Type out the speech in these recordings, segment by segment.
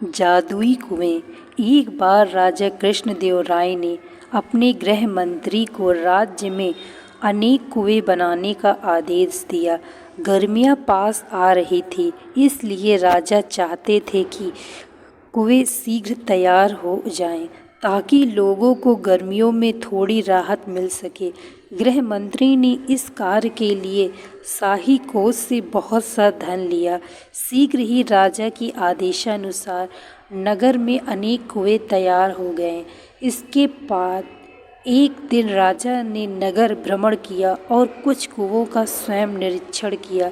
जादुई कुएं। एक बार राजा कृष्णदेव राय ने अपने गृह मंत्री को राज्य में अनेक कुएं बनाने का आदेश दिया। गर्मियां पास आ रही थी, इसलिए राजा चाहते थे कि कुएं शीघ्र तैयार हो जाएं, ताकि लोगों को गर्मियों में थोड़ी राहत मिल सके। गृह मंत्री ने इस कार्य के लिए शाही कोष से बहुत सा धन लिया। शीघ्र ही राजा के आदेशानुसार नगर में अनेक कुएं तैयार हो गए। इसके बाद एक दिन राजा ने नगर भ्रमण किया और कुछ कुओं का स्वयं निरीक्षण किया।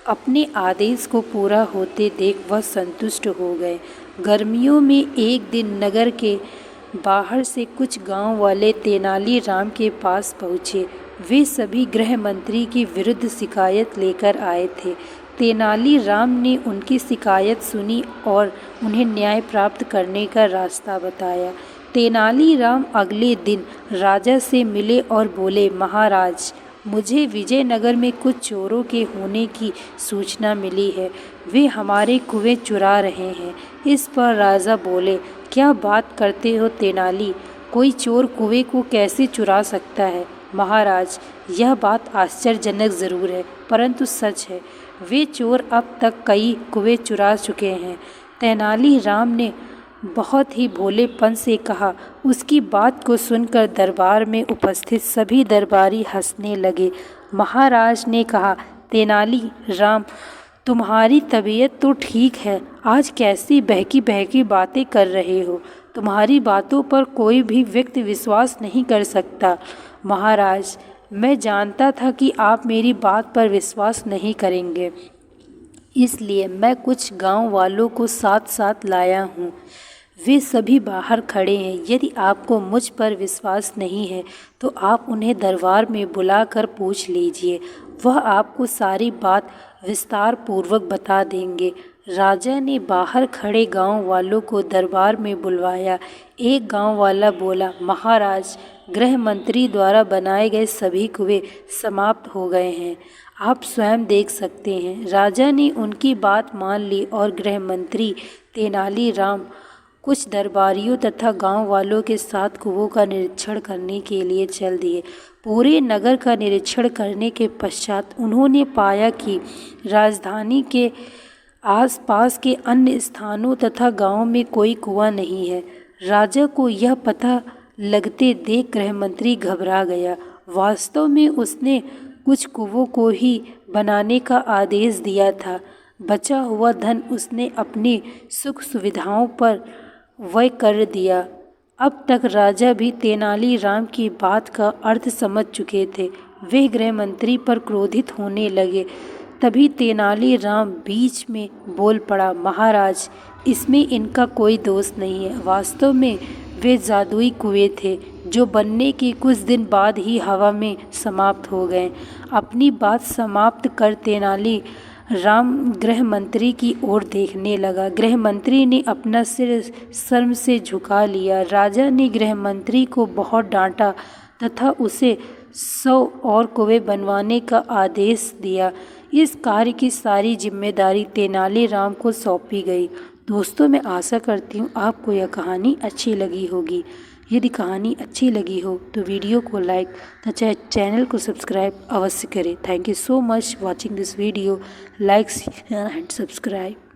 अपने आदेश को पूरा होते देख वह संतुष्ट हो गए। गर्मियों में एक दिन नगर के बाहर से कुछ गांव वाले तेनालीराम के पास पहुँचे। वे सभी गृह मंत्री के विरुद्ध शिकायत लेकर आए थे। तेनालीराम ने उनकी शिकायत सुनी और उन्हें न्याय प्राप्त करने का रास्ता बताया। तेनालीराम अगले दिन राजा से मिले और बोले, महाराज, मुझे विजयनगर में कुछ चोरों के होने की सूचना मिली है। वे हमारे कुएं चुरा रहे हैं। इस पर राजा बोले, क्या बात करते हो तेनाली? कोई चोर कुएं को कैसे चुरा सकता है? महाराज, यह बात आश्चर्यजनक ज़रूर है, परंतु सच है। वे चोर अब तक कई कुएं चुरा चुके हैं। तेनालीराम ने बहुत ही भोलेपन से कहा। उसकी बात को सुनकर दरबार में उपस्थित सभी दरबारी हंसने लगे। महाराज ने कहा, तेनालीराम, तुम्हारी तबीयत तो ठीक है, आज कैसी बहकी बहकी बातें कर रहे हो? तुम्हारी बातों पर कोई भी व्यक्ति विश्वास नहीं कर सकता। महाराज, मैं जानता था कि आप मेरी बात पर विश्वास नहीं करेंगे, इसलिए मैं कुछ गांव वालों को साथ साथ लाया हूँ। वे सभी बाहर खड़े हैं। यदि आपको मुझ पर विश्वास नहीं है तो आप उन्हें दरबार में बुलाकर पूछ लीजिए। वह आपको सारी बात विस्तार पूर्वक बता देंगे। राजा ने बाहर खड़े गांव वालों को दरबार में बुलवाया। एक गांव वाला बोला, महाराज, गृह मंत्री द्वारा बनाए गए सभी कुएं समाप्त हो गए हैं। आप स्वयं देख सकते हैं। राजा ने उनकी बात मान ली और गृह मंत्री तेनालीराम कुछ दरबारियों तथा गांव वालों के साथ कुओं का निरीक्षण करने के लिए चल दिए। पूरे नगर का निरीक्षण करने के पश्चात उन्होंने पाया कि राजधानी के आसपास के अन्य स्थानों तथा गांवों में कोई कुआं नहीं है। राजा को यह पता लगते देख गृह मंत्री घबरा गया। वास्तव में उसने कुछ कुओं को ही बनाने का आदेश दिया था। बचा हुआ धन उसने अपनी सुख सुविधाओं पर व्यय कर दिया। अब तक राजा भी तेनालीराम की बात का अर्थ समझ चुके थे। वे गृह मंत्री पर क्रोधित होने लगे। तभी तेनालीराम बीच में बोल पड़ा, महाराज, इसमें इनका कोई दोष नहीं है। वास्तव में वे जादुई कुएं थे जो बनने के कुछ दिन बाद ही हवा में समाप्त हो गए। अपनी बात समाप्त कर तेनालीराम गृह मंत्री की ओर देखने लगा। गृह मंत्री ने अपना सिर शर्म से झुका लिया। राजा ने गृह मंत्री को बहुत डांटा तथा उसे 100 और कुएं बनवाने का आदेश दिया। इस कार्य की सारी जिम्मेदारी तेनालीराम को सौंपी गई। दोस्तों, मैं आशा करती हूँ आपको यह कहानी अच्छी लगी होगी। यदि कहानी अच्छी लगी हो तो वीडियो को लाइक तथा चैनल को सब्सक्राइब अवश्य करें। Thank you so much watching this video. Like, share and subscribe.